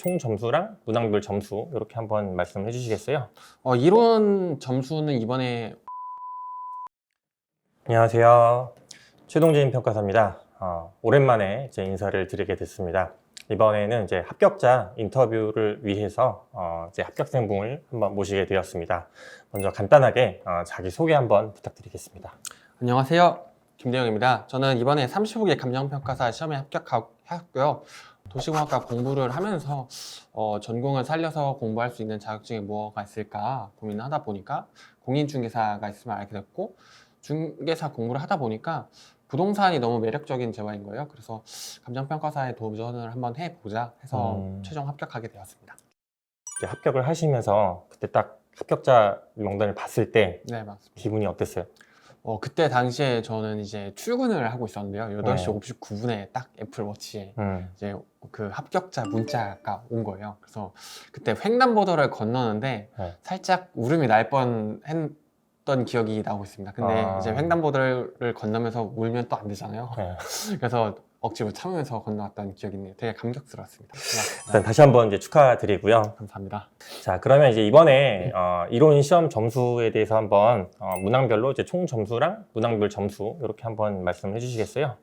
총 점수랑 문항별 점수 이렇게 한번 말씀해 주시겠어요? 이론 점수는 이번에 안녕하세요. 최동진 평가사입니다. 오랜만에 이제 인사를 드리게 됐습니다. 이번에는 이제 합격자 인터뷰를 위해서 이제 합격생분을 한번 모시게 되었습니다. 먼저 간단하게 자기소개 한번 부탁드리겠습니다. 안녕하세요, 김대영입니다. 저는 이번에 35개 감정평가사 시험에 합격하였고요. 도시공학과 공부를 하면서 전공을 살려서 공부할 수 있는 자격증이 뭐가 있을까 고민을 하다 보니까 공인중개사가 있으면 알게 됐고, 중개사 공부를 하다 보니까 부동산이 너무 매력적인 재화인 거예요. 그래서 감정평가사에 도전을 한번 해보자 해서 최종 합격하게 되었습니다. 이제 합격을 하시면서 그때 딱 합격자 명단을 봤을 때 네, 맞습니다. 기분이 어땠어요? 그때 당시에 저는 이제 출근을 하고 있었는데요. 8시 네. 59분에 딱 애플워치에 음. 이제 그 합격자 문자가 온 거예요. 그래서 그때 횡단보도를 건너는데 네. 살짝 울음이 날 뻔했던 기억이 나고 있습니다. 근데 이제 횡단보도를 건너면서 울면 또 안 되잖아요. 네. 그래서 억지로 참으면서 건너왔던 기억이 있네요. 되게 감격스러웠습니다. 일단 다시 한번 이제 축하드리고요. 감사합니다. 자, 그러면 이제 이번에 이론 시험 점수에 대해서 한번 문항별로 이제 총 점수랑 문항별 점수 이렇게 한번 말씀해 주시겠어요?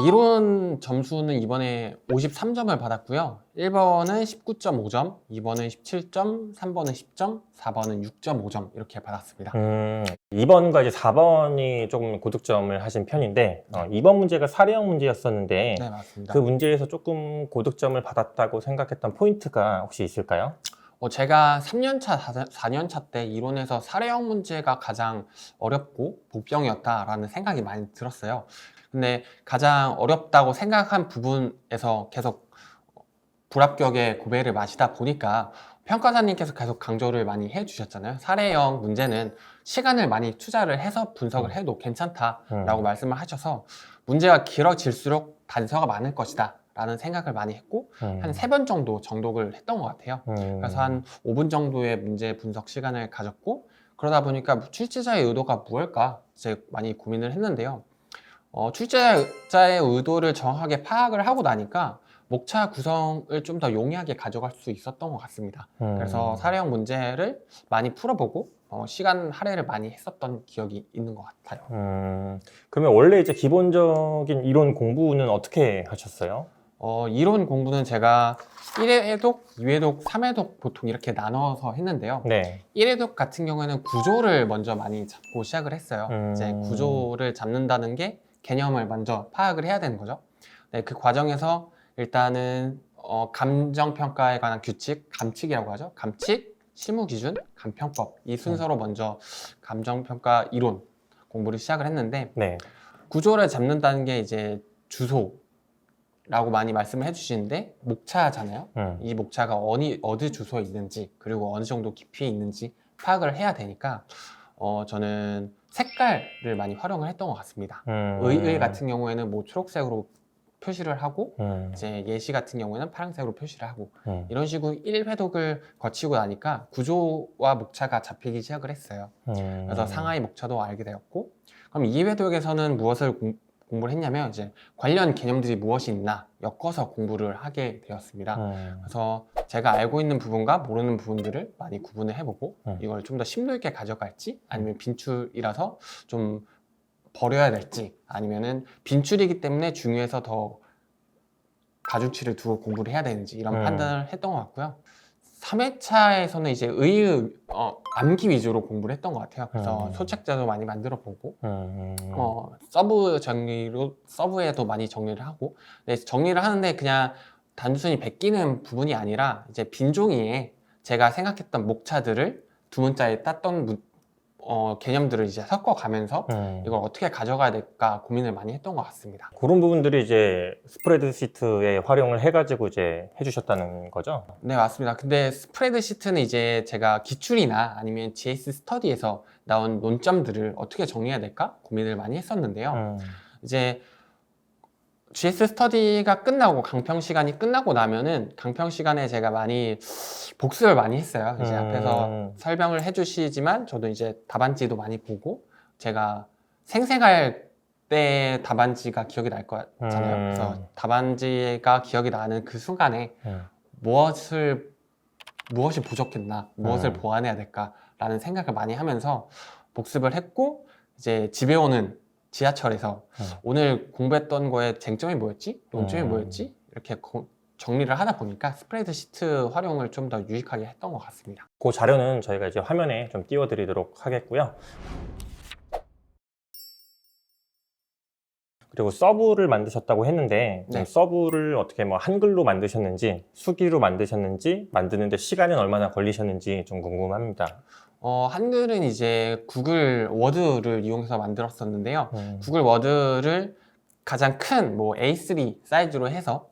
이론 점수는 이번에 53점을 받았고요. 1번은 19.5점, 2번은 17점, 3번은 10점, 4번은 6.5점 이렇게 받았습니다. 2번과 이제 4번이 조금 고득점을 하신 편인데 2번 문제가 사례형 문제였었는데 네, 맞습니다. 그 문제에서 조금 고득점을 받았다고 생각했던 포인트가 혹시 있을까요? 제가 3년차, 4년차 때 이론에서 사례형 문제가 가장 어렵고 복병이었다라는 생각이 많이 들었어요. 근데 가장 어렵다고 생각한 부분에서 계속 불합격의 고배를 마시다 보니까 평가사님께서 계속 강조를 많이 해주셨잖아요. 사례형 문제는 시간을 많이 투자를 해서 분석을 해도 괜찮다라고 말씀을 하셔서 문제가 길어질수록 단서가 많을 것이다 라는 생각을 많이 했고 한 3번 정도 정독을 했던 것 같아요. 그래서 한 5분 정도의 문제 분석 시간을 가졌고, 그러다 보니까 출제자의 의도가 무엇일까 이제 많이 고민을 했는데요. 출제자의 의도를 정확하게 파악을 하고 나니까 목차 구성을 좀 더 용이하게 가져갈 수 있었던 것 같습니다. 그래서 사례형 문제를 많이 풀어보고 시간 할애를 많이 했었던 기억이 있는 것 같아요. 그러면 원래 이제 기본적인 이론 공부는 어떻게 하셨어요? 이론 공부는 제가 1회독, 2회독, 3회독 보통 이렇게 나눠서 했는데요. 네. 1회독 같은 경우에는 구조를 먼저 많이 잡고 시작을 했어요. 이제 구조를 잡는다는 게 개념을 먼저 파악을 해야 되는 거죠. 네, 그 과정에서 일단은 감정평가에 관한 규칙, 감칙이라고 하죠. 감칙, 실무기준, 감평법 이 순서로 먼저 감정평가 이론 공부를 시작을 했는데, 네. 구조를 잡는다는 게 이제 주소라고 많이 말씀을 해주시는데 목차잖아요. 이 목차가 어디 주소에 있는지 그리고 어느 정도 깊이에 있는지 파악을 해야 되니까 저는 색깔을 많이 활용을 했던 것 같습니다. 의 같은 경우에는 뭐 초록색으로 표시를 하고 이제 예시 같은 경우에는 파란색으로 표시를 하고 이런 식으로 1회독을 거치고 나니까 구조와 목차가 잡히기 시작을 했어요. 그래서 상하이 목차도 알게 되었고, 그럼 2회독에서는 무엇을 공부를 했냐면 이제 관련 개념들이 무엇이 있나 엮어서 공부를 하게 되었습니다. 그래서 제가 알고 있는 부분과 모르는 부분들을 많이 구분을 해보고 이걸 좀 더 심도 있게 가져갈지 아니면 빈출이라서 좀 버려야 될지, 아니면은 빈출이기 때문에 중요해서 더 가중치를 두고 공부를 해야 되는지 이런 판단을 했던 것 같고요. 3회차에서는 이제 암기 위주로 공부를 했던 것 같아요. 그래서 소책자도 많이 만들어 보고 서브에도 많이 정리를 하고, 네, 정리를 하는데 그냥 단순히 베끼는 부분이 아니라 이제 빈 종이에 제가 생각했던 목차들을 두 문자에 땄던 개념들을 이제 섞어가면서 이걸 어떻게 가져가야 될까 고민을 많이 했던 것 같습니다. 그런 부분들이 이제 스프레드시트에 활용을 해가지고 이제 해주셨다는 거죠? 네, 맞습니다. 근데 스프레드시트는 이제 제가 기출이나 아니면 GS 스터디에서 나온 논점들을 어떻게 정리해야 될까 고민을 많이 했었는데요. 이제 GS 스터디가 끝나고 강평 시간이 끝나고 나면은 강평 시간에 제가 많이 복습을 많이 했어요. 이제 앞에서 설명을 해주시지만 저도 이제 답안지도 많이 보고, 제가 생생할 때 답안지가 기억이 날 거잖아요. 그래서 답안지가 기억이 나는 그 순간에 무엇이 부족했나, 무엇을 보완해야 될까라는 생각을 많이 하면서 복습을 했고, 이제 집에 오는 지하철에서 오늘 공부했던 거에 쟁점이 뭐였지? 논점이 뭐였지? 이렇게 정리를 하다 보니까 스프레드 시트 활용을 좀 더 유익하게 했던 것 같습니다. 그 자료는 저희가 이제 화면에 좀 띄워드리도록 하겠고요. 그리고 서브를 만드셨다고 했는데 네. 서브를 어떻게 뭐 한글로 만드셨는지 수기로 만드셨는지 만드는데 시간은 얼마나 걸리셨는지 좀 궁금합니다. 한글은 이제 구글 워드를 이용해서 만들었었는데요. 구글 워드를 가장 큰 뭐 A3 사이즈로 해서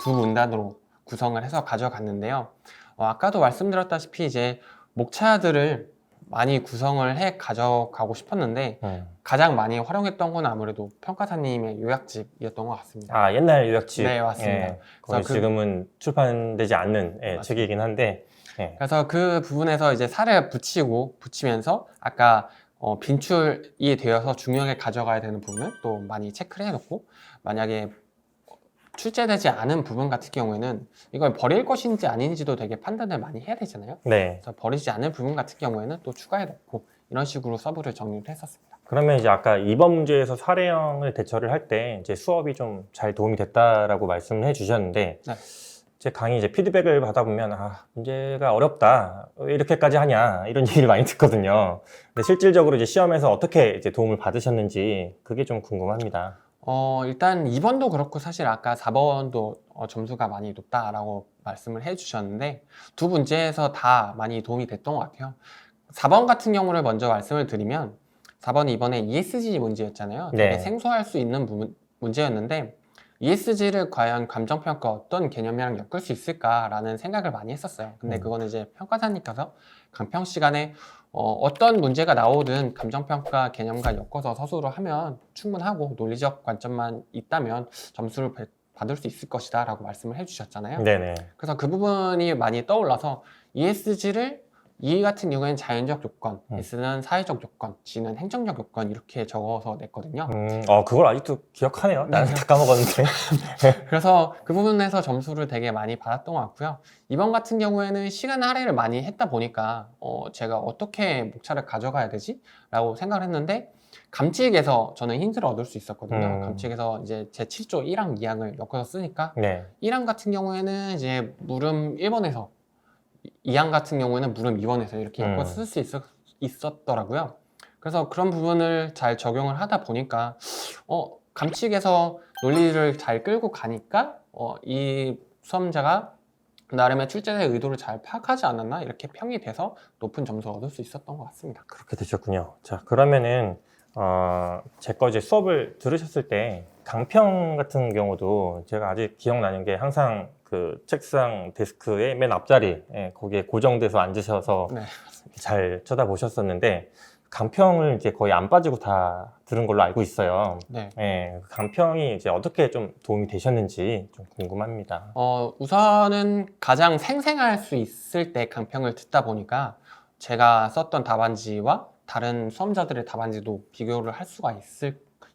두 문단으로 구성을 해서 가져갔는데요. 아까도 말씀드렸다시피 이제 목차들을 많이 구성을 해 가져가고 싶었는데 가장 많이 활용했던 건 아무래도 평가사님의 요약집이었던 것 같습니다. 아, 옛날 요약집. 네, 맞습니다. 거의 그래서 지금은 출판되지 않는 책이긴 한데 그래서 그 부분에서 이제 살을 붙이면서 아까 빈출이 되어서 중요하게 가져가야 되는 부분을 또 많이 체크를 해놓고, 만약에 출제되지 않은 부분 같은 경우에는 이걸 버릴 것인지 아닌지도 되게 판단을 많이 해야 되잖아요. 네. 그래서 버리지 않을 부분 같은 경우에는 또 추가해 놓고 이런 식으로 서브를 정리를 했었습니다. 그러면 이제 아까 2번 문제에서 사례형을 대처를 할 때 이제 수업이 좀 잘 도움이 됐다라고 말씀을 해주셨는데 네. 제 강의 이제 피드백을 받아보면 문제가 어렵다 왜 이렇게까지 하냐 이런 얘기를 많이 듣거든요. 근데 실질적으로 이제 시험에서 어떻게 이제 도움을 받으셨는지 그게 좀 궁금합니다. 일단 2번도 그렇고 사실 아까 4번도 점수가 많이 높다라고 말씀을 해주셨는데 두 문제에서 다 많이 도움이 됐던 것 같아요. 4번 같은 경우를 먼저 말씀을 드리면 4번 이번에 ESG 문제였잖아요. 되게 네. 생소할 수 있는 문제였는데 ESG를 과연 감정평가 어떤 개념이랑 엮을 수 있을까라는 생각을 많이 했었어요. 근데 그거는 이제 평가사님께서 강평 시간에 어떤 문제가 나오든 감정평가 개념과 엮어서 서술을 하면 충분하고 논리적 관점만 있다면 점수를 받을 수 있을 것이다 라고 말씀을 해주셨잖아요. 네네. 그래서 그 부분이 많이 떠올라서 ESG를 E 같은 경우에는 자연적 요건, S는 사회적 요건, G는 행정적 요건 이렇게 적어서 냈거든요. 그걸 아직도 기억하네요. 나는 다 까먹었는데. 그래서 그 부분에서 점수를 되게 많이 받았던 것 같고요. 이번 같은 경우에는 시간 할애를 많이 했다 보니까 제가 어떻게 목차를 가져가야 되지? 라고 생각을 했는데 감칙에서 저는 힌트를 얻을 수 있었거든요. 감칙에서 이제 제 7조 1항 2항을 엮어서 쓰니까 네. 1항 같은 경우에는 이제 물음 1번에서 2항 같은 경우에는 물음 2번에서 이렇게 엮어서 쓸 수 있었더라고요. 그래서 그런 부분을 잘 적용을 하다 보니까 감칙에서 논리를 잘 끌고 가니까 이 수험자가 나름의 출제자의 의도를 잘 파악하지 않았나 이렇게 평이 돼서 높은 점수를 얻을 수 있었던 것 같습니다. 그렇게 되셨군요. 자, 그러면은 제 거 이제 수업을 들으셨을 때 강평 같은 경우도 제가 아직 기억나는 게 항상 그 책상 데스크의 맨 앞자리 거기에 고정돼서 앉으셔서 네. 잘 쳐다보셨었는데 강평을 이제 거의 안 빠지고 다 들은 걸로 알고 있어요. 네. 강평이 이제 어떻게 좀 도움이 되셨는지 좀 궁금합니다. 우선은 가장 생생할 수 있을 때 강평을 듣다 보니까 제가 썼던 답안지와 다른 수험자들의 답안지도 비교를 할 수가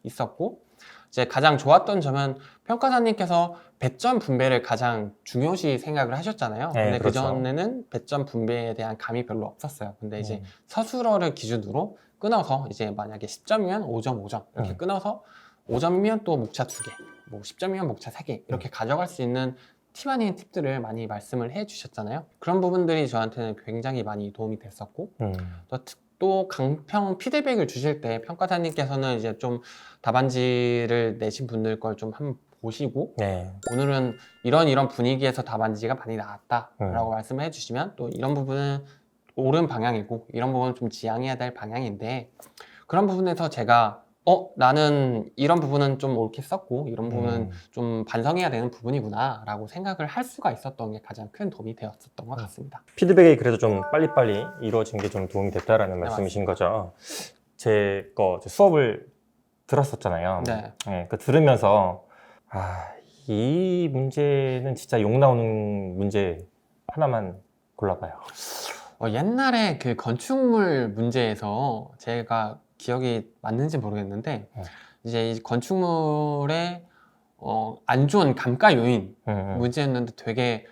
있었고, 이제 가장 좋았던 점은 평가사님께서 배점 분배를 가장 중요시 생각을 하셨잖아요. 네, 근데 그렇죠. 그전에는 배점 분배에 대한 감이 별로 없었어요. 근데 이제 서술어를 기준으로 끊어서 이제 만약에 10점이면 5점, 5점 이렇게 끊어서 5점이면 또 목차 2개, 뭐 10점이면 목차 3개 이렇게 가져갈 수 있는 팁 아닌 팁들을 많이 말씀을 해주셨잖아요. 그런 부분들이 저한테는 굉장히 많이 도움이 됐었고, 또 강평 피드백을 주실 때 평가사님께서는 이제 좀 답안지를 내신 분들 걸 좀 한번 보시고 오늘은 이런 분위기에서 답안지가 많이 나왔다라고 말씀을 해주시면 또 이런 부분은 옳은 방향이고 이런 부분은 좀 지양해야 될 방향인데, 그런 부분에서 제가 나는 이런 부분은 좀 옳게 썼고 이런 부분은 좀 반성해야 되는 부분이구나 라고 생각을 할 수가 있었던 게 가장 큰 도움이 되었었던 것 같습니다. 피드백이 그래도 좀 빨리빨리 이루어진 게 좀 도움이 됐다라는 말씀이신 맞습니다. 거죠. 제 거 수업을 들었었잖아요. 네. 그 들으면서 이 문제는 진짜 욕 나오는 문제 하나만 골라봐요. 옛날에 그 건축물 문제에서 제가 기억이 맞는지 모르겠는데 이제 이 건축물의 안 좋은 감가 요인 문제였는데 되게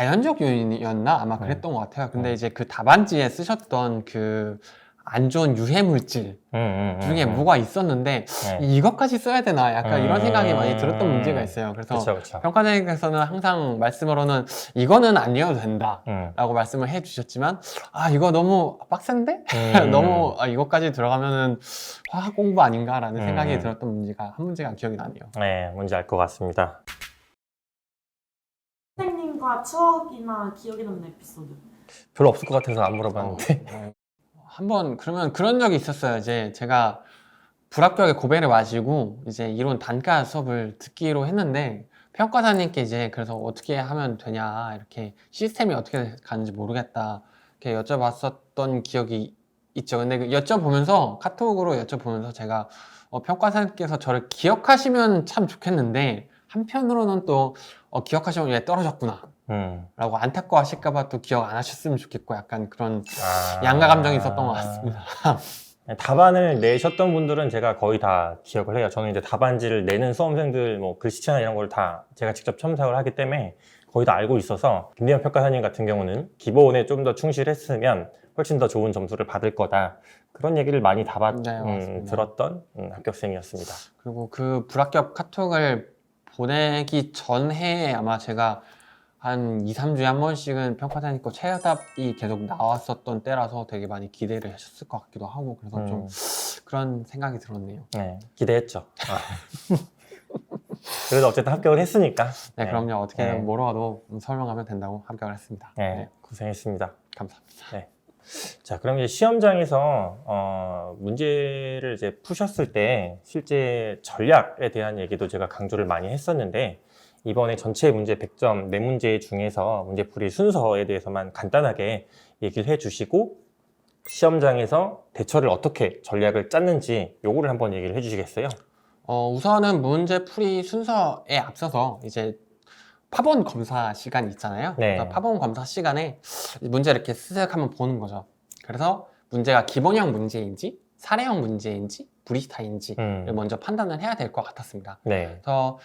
자연적 요인이었나 아마 그랬던 것 같아요. 근데 이제 그 답안지에 쓰셨던 그 안 좋은 유해 물질 중에 뭐가 있었는데 네. 이것까지 써야 되나 약간 이런 생각이 많이 들었던 문제가 있어요. 그래서 그쵸, 그쵸. 평가자님께서는 항상 말씀으로는 이거는 아니어도 된다 라고 말씀을 해주셨지만 이거 너무 빡센데? 너무 이것까지 들어가면은 화학 공부 아닌가라는 생각이 들었던 문제가 한 문제가 기억이 나네요. 네, 뭔지 알 것 같습니다. 선생님과 추억이나 기억에 남는 에피소드. 별로 없을 것 같아서 안 물어봤는데. 한번 그러면 그런 적이 있었어요. 이제 제가 불합격의 고배를 마시고 이제 이론 단가 수업을 듣기로 했는데 평가사님께 이제 그래서 어떻게 하면 되냐 이렇게 시스템이 어떻게 가는지 모르겠다 이렇게 여쭤봤었던 기억이 있죠. 근데 그 여쭤보면서 카톡으로 여쭤보면서 제가 평가사님께서 저를 기억하시면 참 좋겠는데 한편으로는 또 기억하시면 왜 떨어졌구나 라고 안타까워하실까봐 또 기억 안 하셨으면 좋겠고 약간 그런 양가 감정이 있었던 것 같습니다. 답안을 내셨던 분들은 제가 거의 다 기억을 해요. 저는 이제 답안지를 내는 수험생들 뭐 글씨체나 이런 걸 다 제가 직접 첨삭을 하기 때문에 거의 다 알고 있어서 김대현 평가사님 같은 경우는 기본에 좀 더 충실했으면 훨씬 더 좋은 점수를 받을 거다. 그런 얘기를 많이 들었던 합격생이었습니다. 그리고 그 불합격 카톡을 보내기 전에 아마 제가 한 2, 3주에 한 번씩은 평가사님 거 최하답이 계속 나왔었던 때라서 되게 많이 기대를 하셨을 것 같기도 하고 그래서 좀 그런 생각이 들었네요. 네, 기대했죠. 그래도 어쨌든 합격을 했으니까. 네, 그럼요. 어떻게든 네. 뭐라도 설명하면 된다고 합격을 했습니다. 네, 고생했습니다. 감사합니다. 네. 자, 그럼 이제 시험장에서 문제를 이제 푸셨을 때 실제 전략에 대한 얘기도 제가 강조를 많이 했었는데 이번에 전체 문제 100점 4문제 중에서 문제풀이 순서에 대해서만 간단하게 얘기를 해주시고 시험장에서 대처를 어떻게 전략을 짰는지 요거를 한번 얘기를 해주시겠어요? 우선은 문제풀이 순서에 앞서서 이제 파본 검사 시간 있잖아요. 네. 그래서 파본 검사 시간에 문제를 이렇게 쓱 한번 보는 거죠. 그래서 문제가 기본형 문제인지 사례형 문제인지 브리스타인지를 먼저 판단을 해야 될 것 같았습니다. 네. 그래서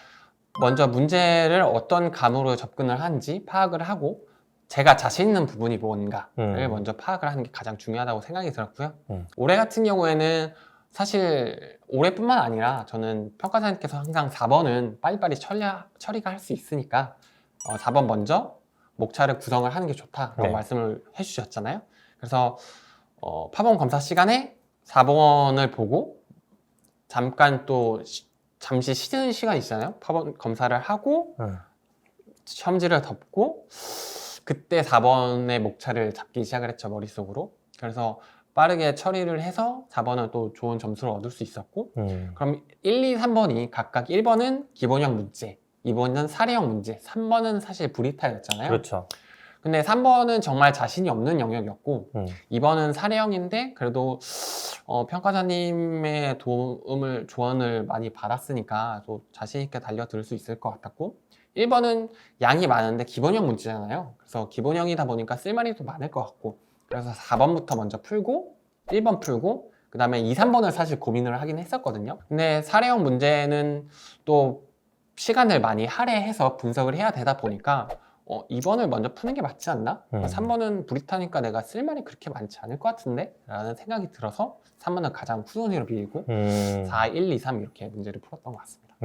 먼저 문제를 어떤 감으로 접근을 하는지 파악을 하고 제가 자신 있는 부분이 뭔가를 먼저 파악을 하는 게 가장 중요하다고 생각이 들었고요. 올해 같은 경우에는 사실 올해뿐만 아니라 저는 평가사님께서 항상 4번은 빨리빨리 처리가 할 수 있으니까 4번 먼저 목차를 구성을 하는 게 좋다라고 네. 말씀을 해주셨잖아요. 그래서 파본 검사 시간에 4번을 보고 잠깐 또 잠시 쉬는 시간 있잖아요. 파본 검사를 하고 시험지를 덮고 그때 4번의 목차를 잡기 시작을 했죠. 머릿속으로. 그래서 빠르게 처리를 해서 4번은 또 좋은 점수를 얻을 수 있었고 그럼 1, 2, 3번이 각각 1번은 기본형 문제 2번은 사례형 문제 3번은 사실 브리타였잖아요. 그렇죠. 근데 3번은 정말 자신이 없는 영역이었고 2번은 사례형인데 그래도 평가자님의 조언을 많이 받았으니까 또 자신 있게 달려들 수 있을 것 같았고 1번은 양이 많은데 기본형 문제잖아요. 그래서 기본형이다 보니까 쓸말이 또 많을 것 같고 그래서 4번부터 먼저 풀고 1번 풀고 그 다음에 2, 3번을 사실 고민을 하긴 했었거든요. 근데 사례형 문제는 또 시간을 많이 할애해서 분석을 해야 되다 보니까 2번을 먼저 푸는 게 맞지 않나? 3번은 브리타니까 내가 쓸 말이 그렇게 많지 않을 것 같은데? 라는 생각이 들어서 3번을 가장 후순위로 밀고 4, 1, 2, 3 이렇게 문제를 풀었던 것 같습니다.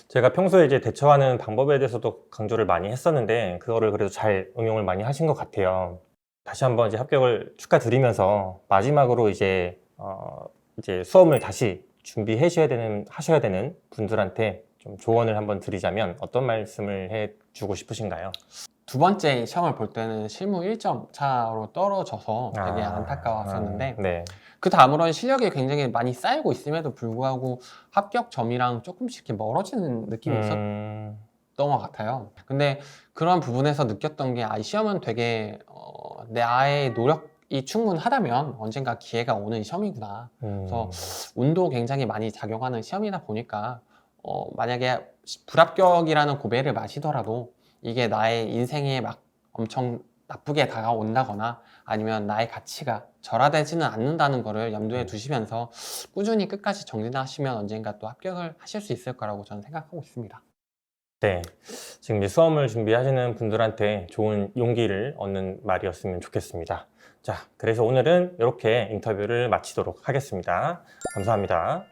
제가 평소에 이제 대처하는 방법에 대해서도 강조를 많이 했었는데 그거를 그래도 잘 응용을 많이 하신 것 같아요. 다시 한번 이제 합격을 축하드리면서 마지막으로 이제 수험을 다시 하셔야 되는 분들한테 좀 조언을 한번 드리자면 어떤 말씀을 해주고 싶으신가요? 두 번째 시험을 볼 때는 실무 1점 차로 떨어져서 되게 안타까웠었는데 네. 그 다음으로는 실력이 굉장히 많이 쌓이고 있음에도 불구하고 합격점이랑 조금씩 이렇게 멀어지는 느낌이 있었던 것 같아요. 근데 그런 부분에서 느꼈던 게 이 시험은 되게 나의 노력이 충분하다면 언젠가 기회가 오는 시험이구나. 그래서 운도 굉장히 많이 작용하는 시험이다 보니까 만약에 불합격이라는 고배를 마시더라도 이게 나의 인생에 막 엄청 나쁘게 다가온다거나 아니면 나의 가치가 절하되지는 않는다는 거를 염두에 두시면서 꾸준히 끝까지 정진하시면 언젠가 또 합격을 하실 수 있을 거라고 저는 생각하고 있습니다. 네, 지금 이제 수험을 준비하시는 분들한테 좋은 용기를 얻는 말이었으면 좋겠습니다. 자, 그래서 오늘은 이렇게 인터뷰를 마치도록 하겠습니다. 감사합니다.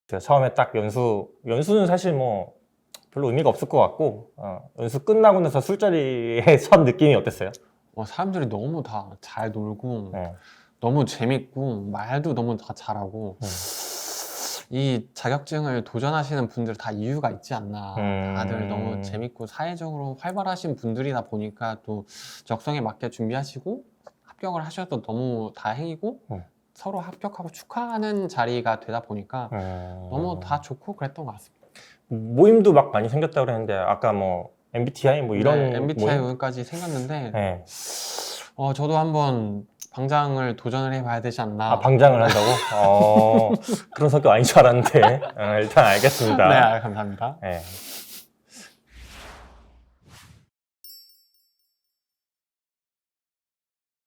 제가 처음에 딱 연수는 사실 뭐 별로 의미가 없을 것 같고, 연수 끝나고 나서 술자리에 선 느낌이 어땠어요? 사람들이 너무 다 잘 놀고 네. 너무 재밌고 말도 너무 다 잘하고 이 자격증을 도전하시는 분들 다 이유가 있지 않나. 다들 너무 재밌고 사회적으로 활발하신 분들이다 보니까 또 적성에 맞게 준비하시고 합격을 하셔도 너무 다행이고 서로 합격하고 축하하는 자리가 되다 보니까 너무 다 좋고 그랬던 것 같습니다. 모임도 막 많이 생겼다고 그랬는데 아까 뭐 MBTI 뭐 이런 네, MBTI 모임? 오늘까지 생겼는데 네. 저도 한번 방장을 도전을 해봐야 되지 않나. 방장을 한다고? 그런 성격 아닌 줄 알았는데 일단 알겠습니다. 네, 감사합니다. 네.